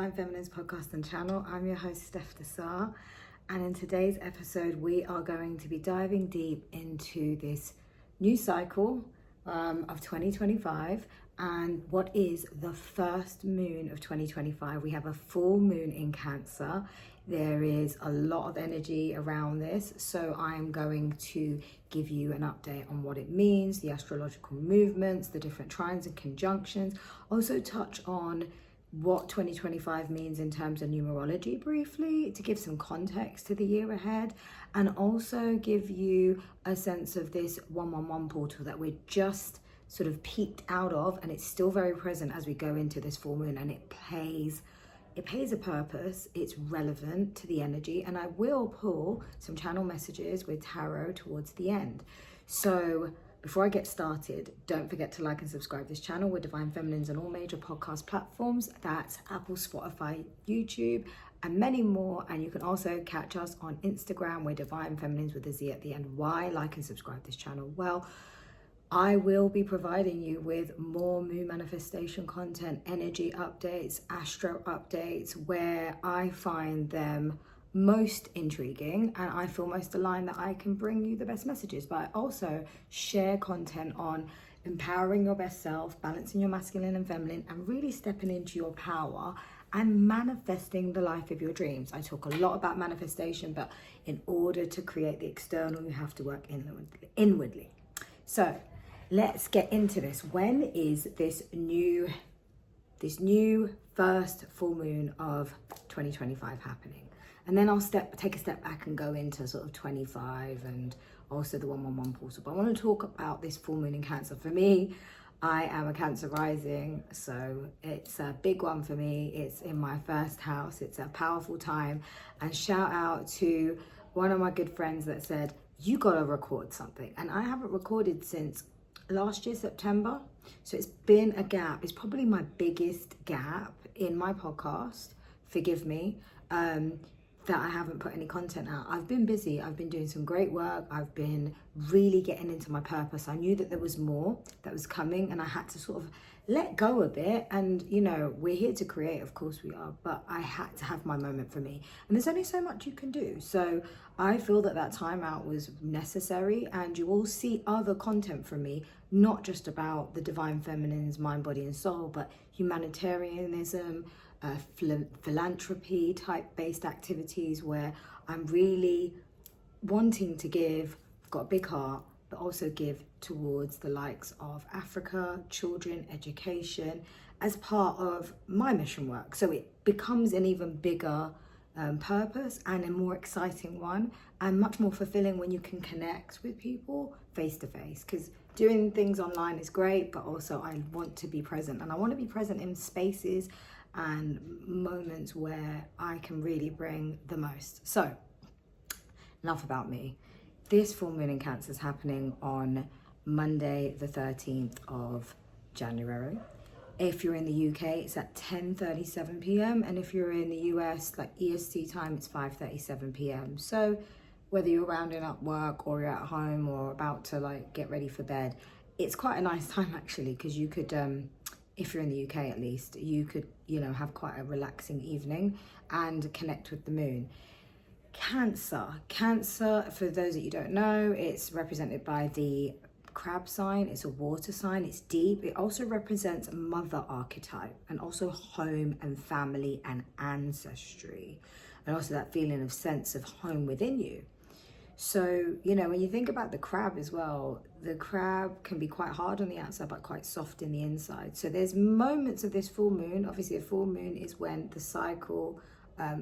Divine Feminines podcast and channel. I'm your host, Steph Desar, and in today's episode, we are going to be diving deep into this new cycle of 2025 and what is the first moon of 2025. We have a full moon in Cancer. There is a lot of energy around this, so I'm going to give you an update on what it means, the astrological movements, the different trines and conjunctions, also touch on what 2025 means in terms of numerology briefly to give some context to the year ahead, and also give you a sense of this 111 portal that we're just sort of peeked out of, and it's still very present as we go into this full moon, and it pays a purpose, it's relevant to the energy, and I will pull some channel messages with tarot towards the end. So before I get started, don't forget to like and subscribe this channel. We're Divine Feminines on all major podcast platforms. That's Apple, Spotify, YouTube, and many more. And you can also catch us on Instagram. We're Divine Feminines with a Z at the end. Why like and subscribe this channel? Well, I will be providing you with more moon manifestation content, energy updates, astro updates, where I find them most intriguing and I feel most aligned that I can bring you the best messages. But I also share content on empowering your best self, balancing your masculine and feminine, and really stepping into your power and manifesting the life of your dreams. I talk a lot about manifestation, but in order to create the external, you have to work inwardly. So let's get into this. When is this new first full moon of 2025 happening? And then I'll take a step back and go into sort of 25 and also the 111 portal. But I want to talk about this full moon in Cancer. For me, I am a Cancer rising, so it's a big one for me. It's in my first house. It's a powerful time. And shout out to one of my good friends that said, you got to record something. And I haven't recorded since last year, September. So it's been a gap. It's probably my biggest gap in my podcast. Forgive me. That I haven't put any content out. I've been busy. I've been doing some great work. I've been really getting into my purpose. I knew that there was more that was coming, and I had to sort of let go a bit. And you know, we're here to create, of course we are, but I had to have my moment for me. And there's only so much you can do. So I feel that time out was necessary, and you will see other content from me, not just about the Divine Feminines, mind, body and soul, but humanitarianism, philanthropy type based activities where I'm really wanting to give. I've got a big heart, but also give towards the likes of Africa, children, education, as part of my mission work. So it becomes an even bigger purpose and a more exciting one, and much more fulfilling when you can connect with people face to face, because doing things online is great, but also I want to be present, and I want to be present in spaces and moments where I can really bring the most. So enough about me. This full moon in Cancer is happening on Monday the 13th of January. If you're in the UK, it's at 10:37 p.m. and if you're in the US, like EST time, it's 5:37 p.m. So whether you're rounding up work or you're at home or about to like get ready for bed, it's quite a nice time actually, because you could if you're in the UK at least, you could, you know, have quite a relaxing evening and connect with the moon. Cancer, for those that you don't know, it's represented by the crab sign. It's a water sign. It's deep. It also represents mother archetype, and also home and family and ancestry, and also that feeling of sense of home within you. So, you know, when you think about the crab as well, the crab can be quite hard on the outside, but quite soft in the inside. So there's moments of this full moon. Obviously, a full moon is when the cycle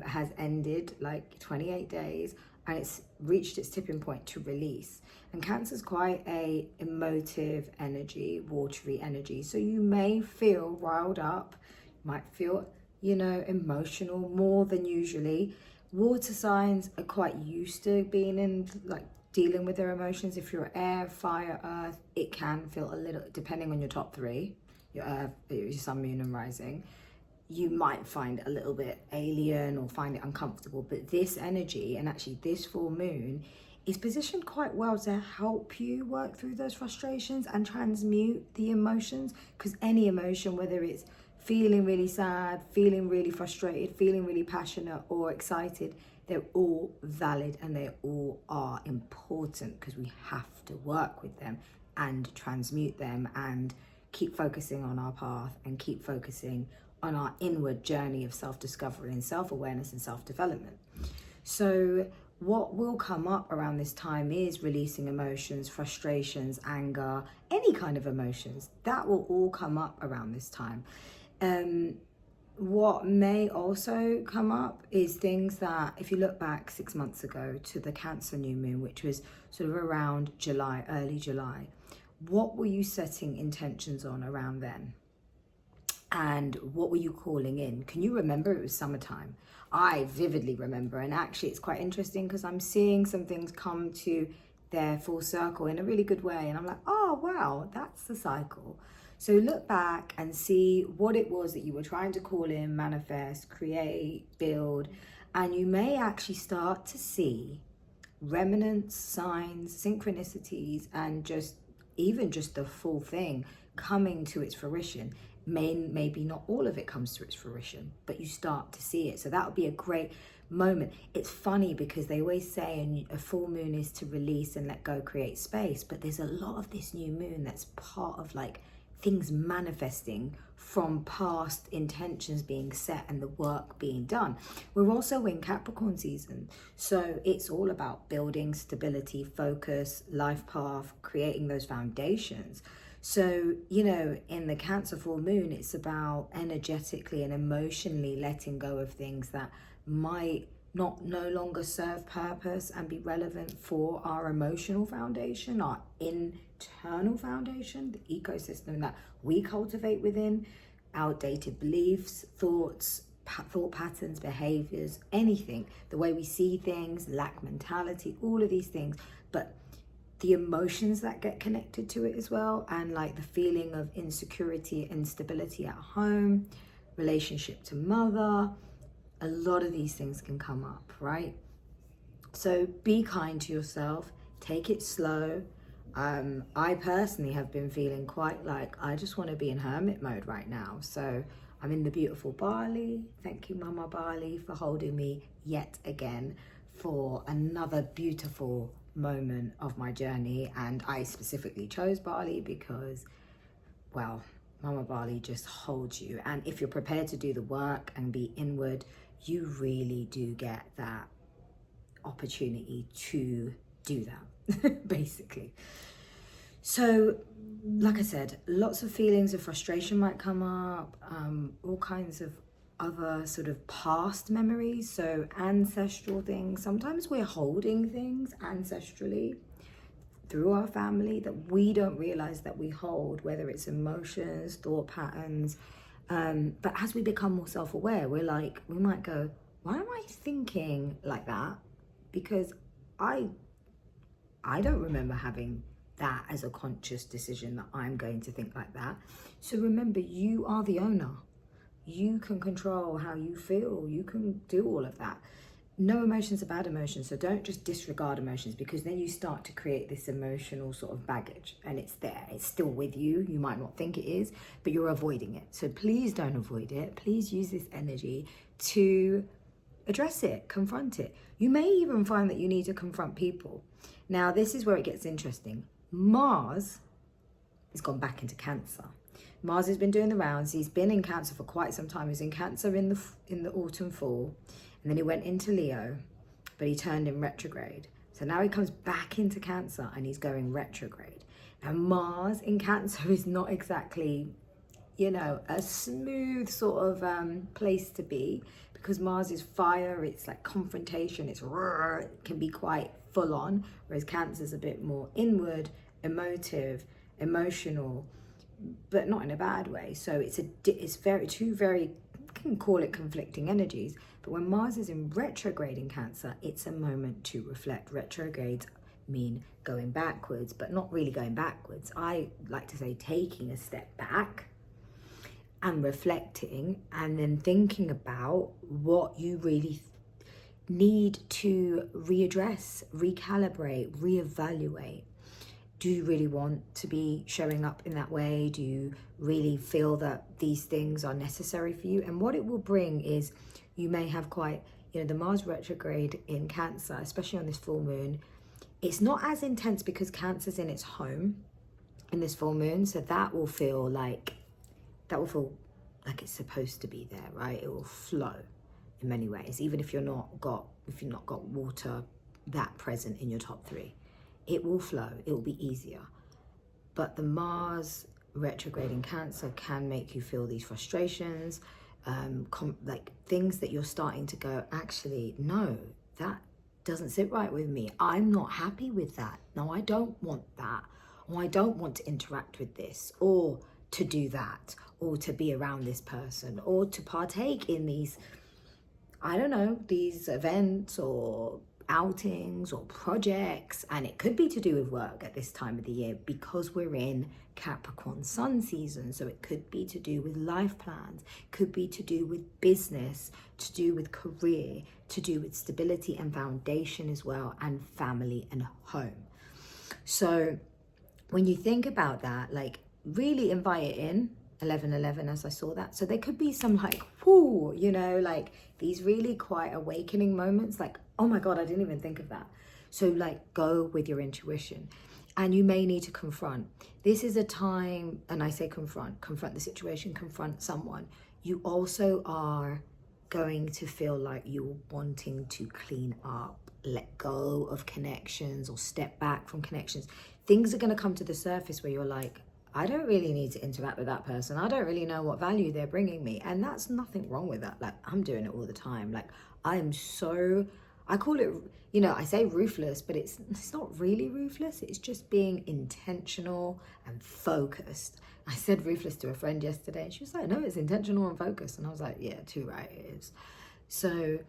has ended, like 28 days, and it's reached its tipping point to release. And Cancer's quite a emotive energy, watery energy. So you may feel riled up, might feel, you know, emotional more than usually. Water signs are quite used to being in, like, dealing with their emotions. If you're air, fire, earth, it can feel a little, depending on your top three, your earth, your sun, moon and rising, you might find it a little bit alien or find it uncomfortable. But this energy, and actually this full moon, is positioned quite well to help you work through those frustrations and transmute the emotions, because any emotion, whether it's feeling really sad, feeling really frustrated, feeling really passionate or excited, they're all valid and they all are important, because we have to work with them and transmute them and keep focusing on our path and keep focusing on our inward journey of self-discovery and self-awareness and self-development. So what will come up around this time is releasing emotions, frustrations, anger, any kind of emotions. That will all come up around this time. What may also come up is things that, if you look back 6 months ago to the Cancer new moon, which was sort of around July, early July, what were you setting intentions on around then? And what were you calling in? Can you remember? It was summertime. I vividly remember, and actually it's quite interesting because I'm seeing some things come to their full circle in a really good way, and I'm like, oh wow, that's the cycle. So look back and see what it was that you were trying to call in, manifest, create, build, and you may actually start to see remnants, signs, synchronicities, and just the full thing coming to its fruition. Maybe not all of it comes to its fruition, but you start to see it. So that would be a great moment. It's funny because they always say a full moon is to release and let go, create space, but there's a lot of this new moon that's part of like things manifesting from past intentions being set and the work being done. We're also in Capricorn season, so it's all about building stability, focus, life path, creating those foundations. So, you know, in the Cancer full moon, it's about energetically and emotionally letting go of things that might no longer serve purpose and be relevant for our emotional foundation, our internal foundation, the ecosystem that we cultivate within, outdated beliefs, thought patterns, behaviors, anything, the way we see things, lack mentality, all of these things. But the emotions that get connected to it as well, and like the feeling of insecurity, instability at home, relationship to mother, a lot of these things can come up, right? So be kind to yourself, take it slow. I personally have been feeling quite like I just want to be in hermit mode right now. So I'm in the beautiful Bali. Thank you, Mama Bali, for holding me yet again for another beautiful moment of my journey. And I specifically chose Bali because, well, Mama Bali just holds you. And if you're prepared to do the work and be inward, you really do get that opportunity to do that, basically. So, like I said, lots of feelings of frustration might come up, all kinds of other sort of past memories, so ancestral things. Sometimes we're holding things ancestrally through our family that we don't realize that we hold, whether it's emotions, thought patterns. But as we become more self-aware, we might go, why am I thinking like that? Because I don't remember having that as a conscious decision that I'm going to think like that. So remember, you are the owner. You can control how you feel. You can do all of that. No emotions are bad emotions, so don't just disregard emotions, because then you start to create this emotional sort of baggage, and it's there, it's still with you. You might not think it is, but you're avoiding it. So please don't avoid it. Please use this energy to address it, confront it. You may even find that you need to confront people. Now, this is where it gets interesting. Mars has gone back into Cancer. Mars has been doing the rounds. He's been in Cancer for quite some time. He was in Cancer in the autumn, fall, and then he went into Leo, but he turned in retrograde. So now he comes back into Cancer and he's going retrograde. Now Mars in Cancer is not exactly, you know, a smooth sort of place to be, because Mars is fire. It's like confrontation. It can be quite full on, whereas Cancer is a bit more inward, emotive, emotional, but not in a bad way. So it's two very, can call it conflicting energies. But when Mars is in retrograde in Cancer, it's a moment to reflect. Retrogrades mean going backwards, but not really going backwards. I like to say taking a step back and reflecting, and then thinking about what you really need to readdress, recalibrate, reevaluate. do you really want to be showing up in that way? Do you really feel that these things are necessary for you? And what it will bring is you may have quite, the Mars retrograde in Cancer, especially on this full moon, it's not as intense because Cancer's in its home in this full moon. So that will feel like it's supposed to be there, right? It will flow in many ways, even if you've not got water that present in your top 3. It will flow, it will be easier. But the Mars retrograde in Cancer can make you feel these frustrations, like things that you're starting to go, actually, no, that doesn't sit right with me. I'm not happy with that. No, I don't want that. Or I don't want to interact with this, or to do that, or to be around this person, or to partake in these, I don't know, these events or outings or projects. And it could be to do with work at this time of the year because we're in Capricorn sun season. So it could be to do with life plans, could be to do with business, to do with career, to do with stability and foundation as well, and family and home. So when you think about that, like really invite it in 11/11 as I saw that. So there could be some like, whoo, like these really quite awakening moments, like, oh my God, I didn't even think of that. So like go with your intuition, and you may need to confront. This is a time, and I say confront the situation, confront someone. You also are going to feel like you're wanting to clean up, let go of connections or step back from connections. Things are going to come to the surface where you're like, I don't really need to interact with that person. I don't really know what value they're bringing me. And that's nothing wrong with that. Like, I'm doing it all the time. Like, I call it, I say ruthless, but it's not really ruthless. It's just being intentional and focused. I said ruthless to a friend yesterday, and she was like, no, it's intentional and focused. And I was like, yeah, too right, it is. So,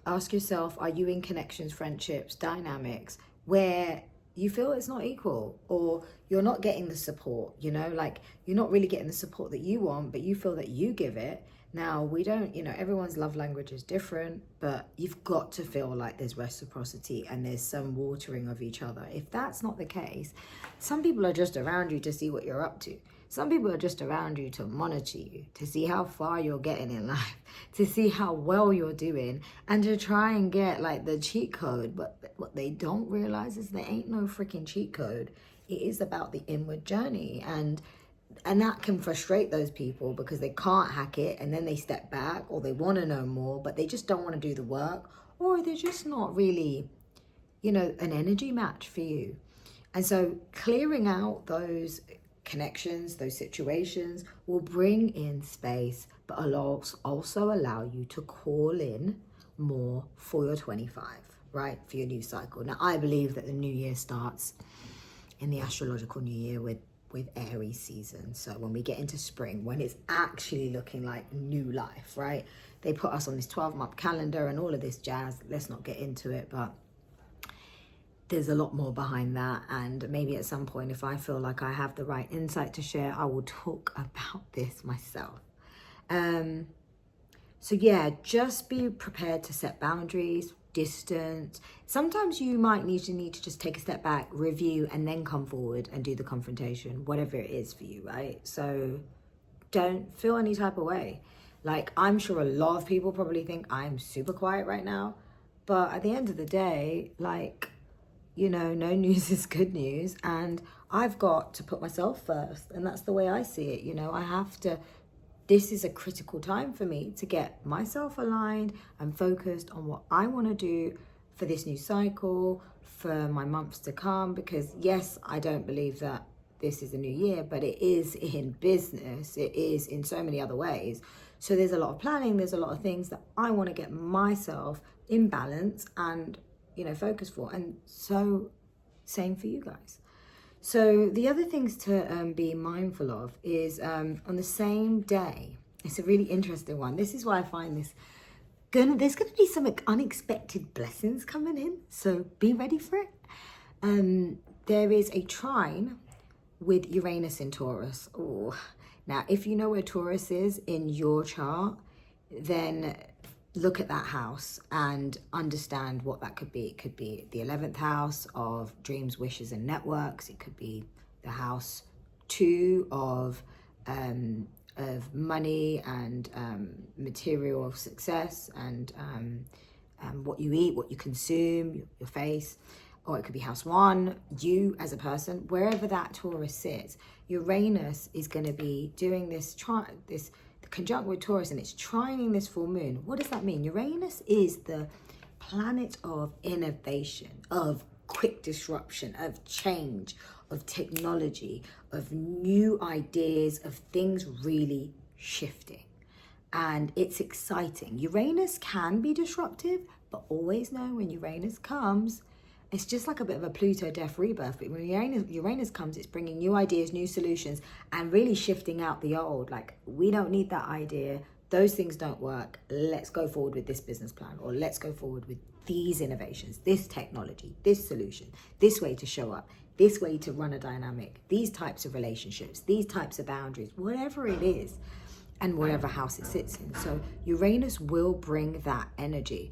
ask yourself, are you in connections, friendships, dynamics where you feel it's not equal, or you're not getting the support, like you're not really getting the support that you want, but you feel that you give it. Now, we don't, everyone's love language is different, but you've got to feel like there's reciprocity and there's some watering of each other. If that's not the case, some people are just around you to see what you're up to. Some people are just around you to monitor you, to see how far you're getting in life, to see how well you're doing, and to try and get like the cheat code. But what they don't realize is there ain't no freaking cheat code. It is about the inward journey. And that can frustrate those people because they can't hack it, and then they step back, or they want to know more, but they just don't want to do the work, or they're just not really, an energy match for you. And so clearing out those connections, those situations will bring in space, but also allow you to call in more for your 25, right? For your new cycle. Now, I believe that the new year starts in the astrological new year with Aries season. So when we get into spring, when it's actually looking like new life, right? They put us on this 12-month calendar and all of this jazz. Let's not get into it, but there's a lot more behind that. And maybe at some point, if I feel like I have the right insight to share, I will talk about this myself. So yeah, just be prepared to set boundaries, distance. Sometimes you might need to just take a step back, review, and then come forward and do the confrontation, whatever it is for you, right? So don't feel any type of way. Like, I'm sure a lot of people probably think I'm super quiet right now, but at the end of the day, like, no news is good news, and I've got to put myself first, and that's the way I see it. I have to. This is a critical time for me to get myself aligned and focused on what I want to do for this new cycle, for my months to come, because yes, I don't believe that this is a new year, but it is in business, it is in so many other ways. So there's a lot of planning, there's a lot of things that I want to get myself in balance and focus for. And so same for you guys. So the other things to be mindful of is on the same day, it's a really interesting one. This is why I find there's going to be some unexpected blessings coming in. So be ready for it. There is a trine with Uranus in Taurus. Oh, now if you know where Taurus is in your chart, then look at that house and understand what that could be. It could be the 11th house of dreams, wishes, and networks. It could be the house 2 of money and material success and what you eat, what you consume, your face. Or it could be house 1, you as a person, wherever that Taurus sits. Uranus is going to be doing this conjunct with Taurus, and it's trining this full moon. What does that mean? Uranus is the planet of innovation, of quick disruption, of change, of technology, of new ideas, of things really shifting. And it's exciting. Uranus can be disruptive, but always know when Uranus comes, it's just like a bit of a Pluto death rebirth. But when Uranus comes, it's bringing new ideas, new solutions, and really shifting out the old. Like, we don't need that idea. Those things don't work. Let's go forward with this business plan, or let's go forward with these innovations, this technology, this solution, this way to show up, this way to run a dynamic, these types of relationships, these types of boundaries, whatever it is, and whatever house it sits in. So Uranus will bring that energy.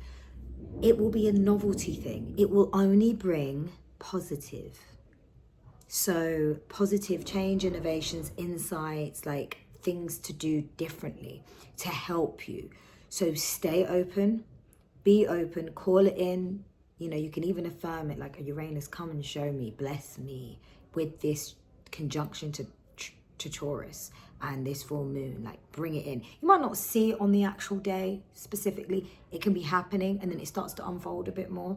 It will be a novelty thing. It will only bring positive. So positive change, innovations, insights, like things to do differently to help you. So stay open, be open, call it in. You know, you can even affirm it, like a Uranus, come and show me, bless me with this conjunction to Taurus and this full moon, like bring it in. You might not see it on the actual day specifically. It can be happening and then it starts to unfold a bit more.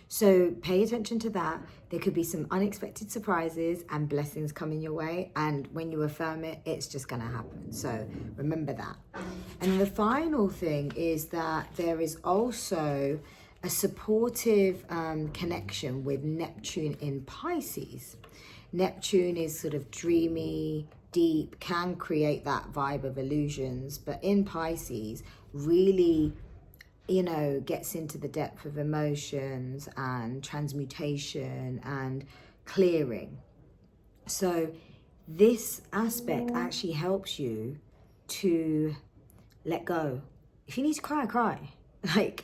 So pay attention to that. There could be some unexpected surprises and blessings coming your way. And when you affirm it, it's just going to happen. So remember that. And the final thing is that there is also a supportive connection with Neptune in Pisces. Neptune is sort of dreamy, deep, can create that vibe of illusions, but in Pisces really, you know, gets into the depth of emotions and transmutation and clearing. So this aspect actually helps you to let go. If you need to cry, cry. Like,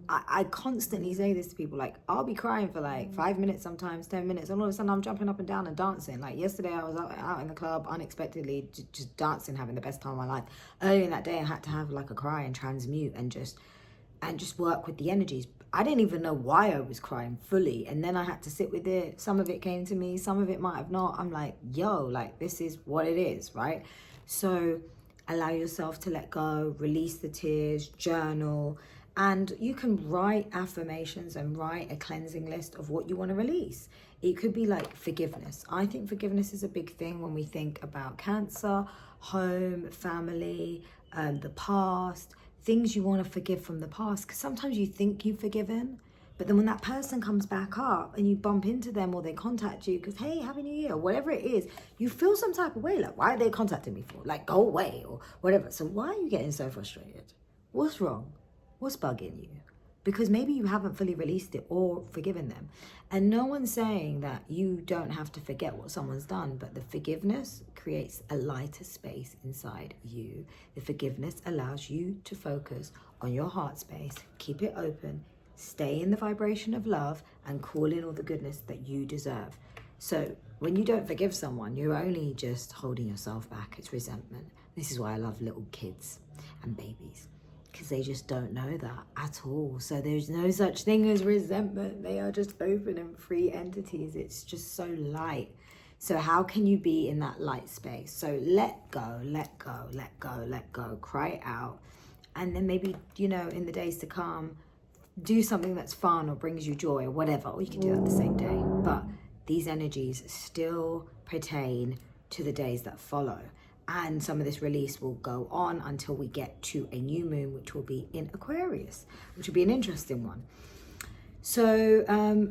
I constantly say this to people, like, I'll be crying for like 5 minutes, sometimes 10 minutes, and all of a sudden I'm jumping up and down and dancing. Like yesterday I was out in the club unexpectedly, just dancing, having the best time of my life. Earlier in that day I had to have like a cry and transmute and just work with the energies. I didn't even know why I was crying fully, and then I had to sit with it. Some of it came to me, some of it might have not. I'm like, yo, like, this is what it is, right? So allow yourself to let go, release the tears, journal. And you can write affirmations and write a cleansing list of what you want to release. It could be like forgiveness. I think forgiveness is a big thing when we think about Cancer, home, family, the past, things you want to forgive from the past. Because sometimes you think you've forgiven, but then when that person comes back up and you bump into them or they contact you because, hey, Happy New Year, or whatever it is, you feel some type of way. Like, why are they contacting me for? Like, go away or whatever. So why are you getting so frustrated? What's wrong? What's bugging you? Because maybe you haven't fully released it or forgiven them. And no one's saying that you don't have to forget what someone's done, but the forgiveness creates a lighter space inside you. The forgiveness allows you to focus on your heart space, keep it open, stay in the vibration of love, and call in all the goodness that you deserve. So when you don't forgive someone, you're only just holding yourself back. It's resentment. This is why I love little kids and babies, because they just don't know that at all. So there's no such thing as resentment. They are just open and free entities. It's just so light. So how can you be in that light space? So let go, let go, let go, let go. Cry it out. And then maybe, you know, in the days to come, do something that's fun or brings you joy or whatever. Or you can do that the same day. But these energies still pertain to the days that follow. And some of this release will go on until we get to a new moon, which will be in Aquarius, which will be an interesting one. So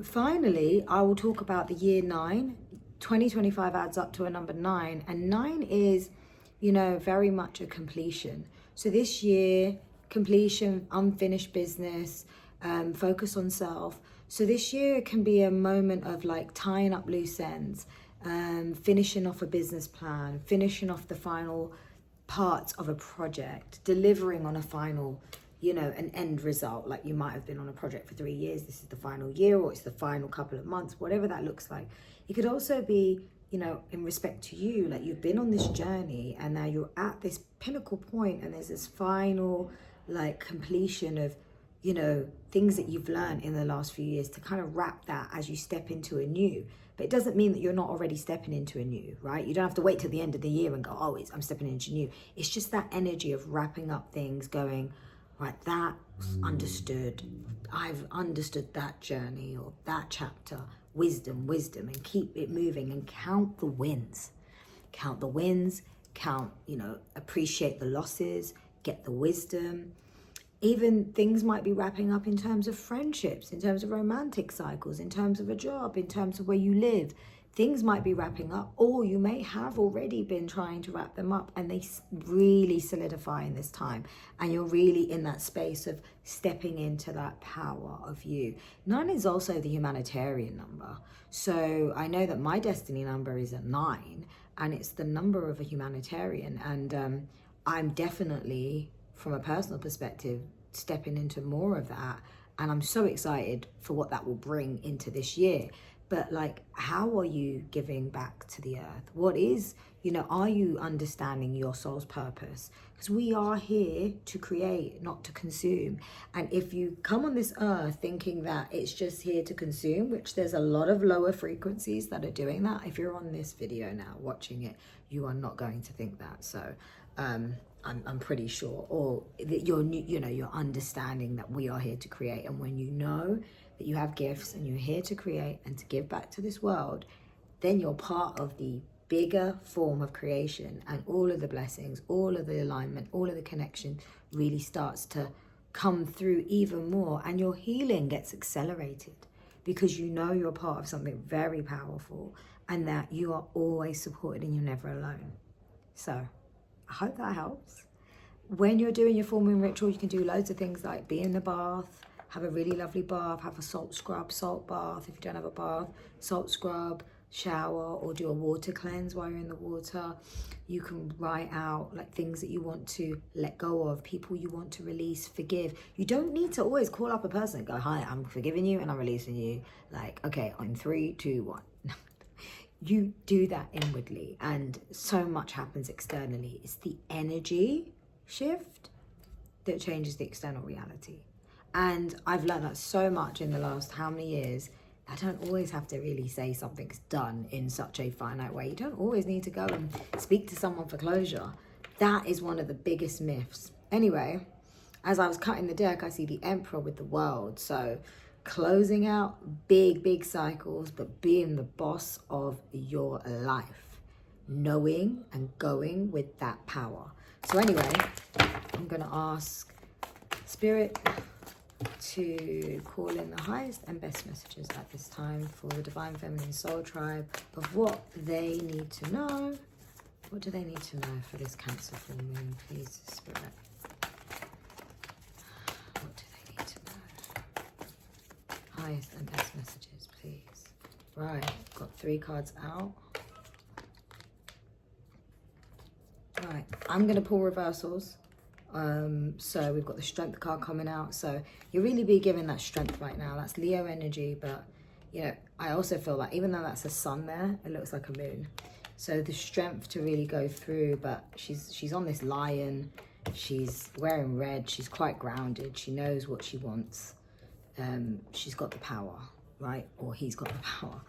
finally, I will talk about the year 9. 2025 adds up to a number 9. And 9 is, you know, very much a completion. So this year, completion, unfinished business, focus on self. So this year can be a moment of like tying up loose ends, finishing off a business plan, finishing off the final parts of a project, delivering on a final, you know, an end result. Like you might have been on a project for 3 years, this is the final year, or it's the final couple of months, whatever that looks like. It could also be, you know, in respect to you, like you've been on this journey and now you're at this pinnacle point and there's this final like completion of, you know, things that you've learned in the last few years to kind of wrap that as you step into a new. But it doesn't mean that you're not already stepping into a new, right? You don't have to wait till the end of the year and go, oh, I'm stepping into new. It's just that energy of wrapping up things, going, right, that's understood. I've understood that journey or that chapter. Wisdom, and keep it moving and count the wins. Count the wins, you know, appreciate the losses, get the wisdom. Even things might be wrapping up in terms of friendships, in terms of romantic cycles, in terms of a job, in terms of where you live. Things might be wrapping up, or you may have already been trying to wrap them up and they really solidify in this time. And you're really in that space of stepping into that power of you. 9 is also the humanitarian number. So I know that my destiny number is a 9 and it's the number of a humanitarian. And I'm definitely, from a personal perspective, stepping into more of that. And I'm so excited for what that will bring into this year. But like, how are you giving back to the earth? What is, you know, are you understanding your soul's purpose? Because we are here to create, not to consume. And if you come on this earth thinking that it's just here to consume, which there's a lot of lower frequencies that are doing that. If you're on this video now watching it, you are not going to think that. So I'm pretty sure, or that you're understanding that we are here to create. And when you know that you have gifts and you're here to create and to give back to this world, then you're part of the bigger form of creation, and all of the blessings, all of the alignment, all of the connection really starts to come through even more, and your healing gets accelerated because you know you're part of something very powerful and that you are always supported and you're never alone. So I hope that helps. When you're doing your full moon ritual, you can do loads of things like be in the bath, have a really lovely bath, have a salt scrub, salt bath. If you don't have a bath, salt scrub, shower, or do a water cleanse while you're in the water. You can write out like things that you want to let go of, people you want to release, forgive. You don't need to always call up a person and go, hi, I'm forgiving you and I'm releasing you. Like, okay, on 3, 2, 1. You do that inwardly, and so much happens externally. It's the energy shift that changes the external reality. And I've learned that so much in the last how many years. I don't always have to really say something's done in such a finite way. You don't always need to go and speak to someone for closure. That is one of the biggest myths. Anyway, as I was cutting the deck, I see the Emperor with the World. So closing out big cycles, but being the boss of your life. Knowing and going with that power. So anyway, I'm going to ask Spirit to call in the highest and best messages at this time for the Divine Feminine Soul Tribe of what they need to know. What do they need to know for this Cancer full moon, please, Spirit? What do they need to know? Highest and best messages, please. Right, got 3 cards out. Right, I'm going to pull reversals. So we've got the Strength card coming out. So you'll really be given that strength right now. That's Leo energy, but you know, I also feel like even though that's a sun there, it looks like a moon. So the strength to really go through, but she's on this lion. She's wearing red. She's quite grounded. She knows what she wants. She's got the power, right? Or he's got the power.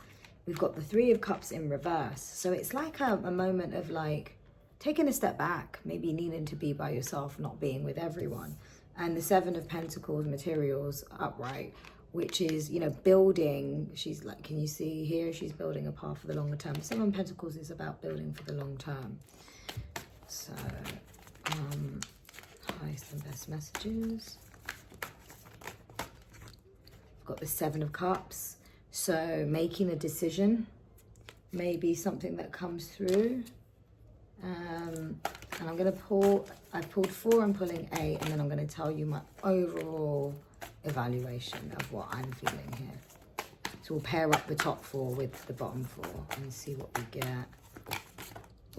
We've got the 3 of Cups in reverse. So it's like a moment of like, taking a step back, maybe needing to be by yourself, not being with everyone. And the 7 of Pentacles, materials upright, which is, you know, building. She's like, can you see here? She's building a path for the longer term. 7 of Pentacles is about building for the long term. So, highest and best messages. I've got the 7 of Cups. So making a decision may be something that comes through. And I'm going to pull, I've pulled 4, I'm pulling 8, and then I'm going to tell you my overall evaluation of what I'm feeling here. So we'll pair up the top 4 with the bottom 4 and see what we get.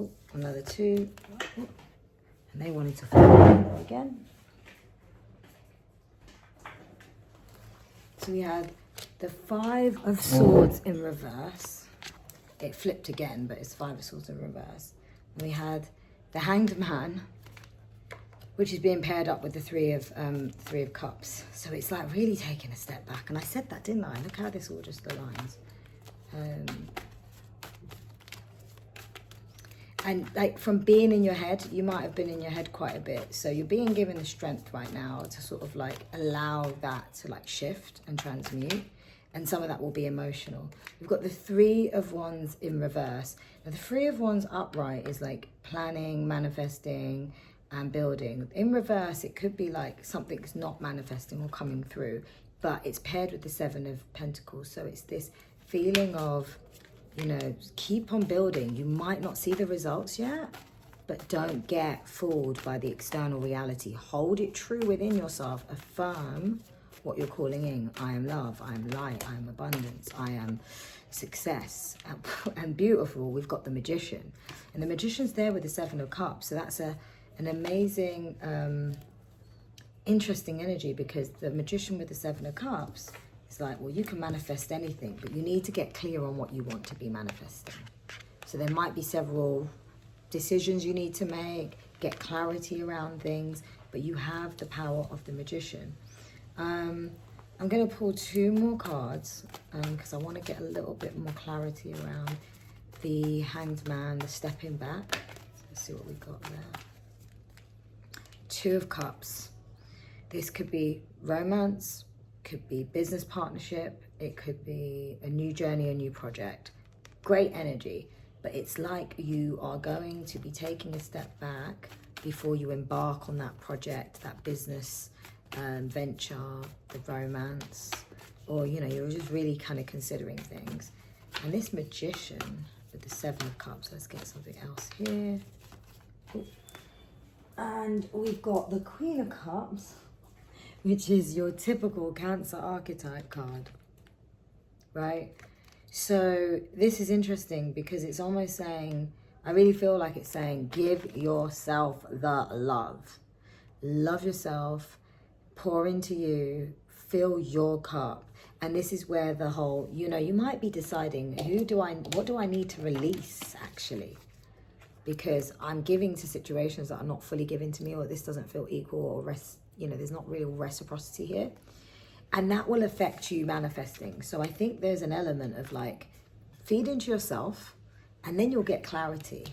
Oh, another 2. Oh, And they wanted to fall again. So we had the Five of Swords in reverse. It flipped again, but it's Five of Swords in reverse. And we had the Hanged Man, which is being paired up with the Three of Cups. So it's like really taking a step back. And I said that, didn't I? Look how this all just aligns. And like from being in your head, you might have been in your head quite a bit. So you're being given the strength right now to sort of like allow that to like shift and transmute. And some of that will be emotional. We've got the Three of Wands in reverse. Now the Three of Wands upright is like planning, manifesting, and building. In reverse, it could be like something's not manifesting or coming through, but it's paired with the Seven of Pentacles. So it's this feeling of, you know, keep on building. You might not see the results yet, but don't get fooled by the external reality. Hold it true within yourself. Affirm what you're calling in. I am love, I am light, I am abundance, I am success. And beautiful, we've got the Magician. And the Magician's there with the Seven of Cups. So that's an amazing, interesting energy, because the Magician with the Seven of Cups, it's like, well, you can manifest anything, but you need to get clear on what you want to be manifesting. So there might be several decisions you need to make, get clarity around things, but you have the power of the Magician. I'm going to pull two more cards because I want to get a little bit more clarity around the Hanged Man, the stepping back. Let's see what we got there. Two of Cups. This could be romance, could be business partnership, it could be a new journey, a new project. Great energy, but it's like you are going to be taking a step back before you embark on that project, that business venture, the romance, or, you know, you're just really kind of considering things. And this Magician with the Seven of Cups, let's get something else here. Ooh. And we've got the Queen of Cups, which is your typical Cancer archetype card, right? So this is interesting because it's almost saying, I really feel like it's saying, give yourself the love. Love yourself, pour into you, fill your cup. And this is where the whole, you know, you might be deciding, what do I need to release actually? Because I'm giving to situations that are not fully given to me, or this doesn't feel equal, or you know, there's not real reciprocity here. And that will affect you manifesting. So I think there's an element of like, feed into yourself, and then you'll get clarity,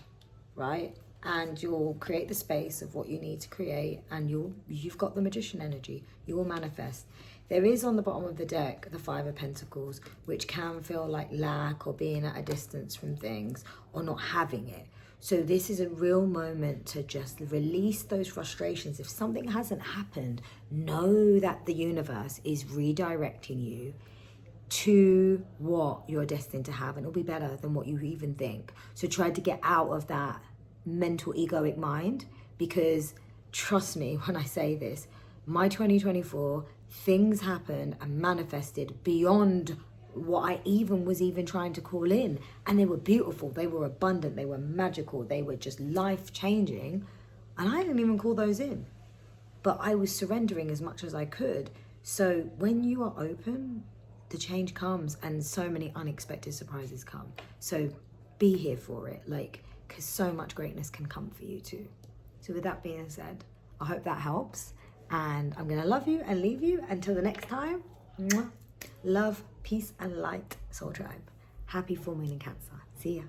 right? And you'll create the space of what you need to create, and you've got the Magician energy. You will manifest. There is on the bottom of the deck the Five of Pentacles, which can feel like lack or being at a distance from things or not having it. So this is a real moment to just release those frustrations. If something hasn't happened, know that the universe is redirecting you to what you're destined to have, and it'll be better than what you even think. So try to get out of that mental egoic mind, because trust me when I say this, my 2024, things happened and manifested beyond what I was trying to call in. And they were beautiful, they were abundant, they were magical, they were just life-changing. And I didn't even call those in. But I was surrendering as much as I could. So when you are open, the change comes, and so many unexpected surprises come. So be here for it, like, because so much greatness can come for you too. So with that being said, I hope that helps. And I'm going to love you and leave you until the next time. Mwah. Love, peace, and light, Soul Tribe. Happy full moon in Cancer. See ya.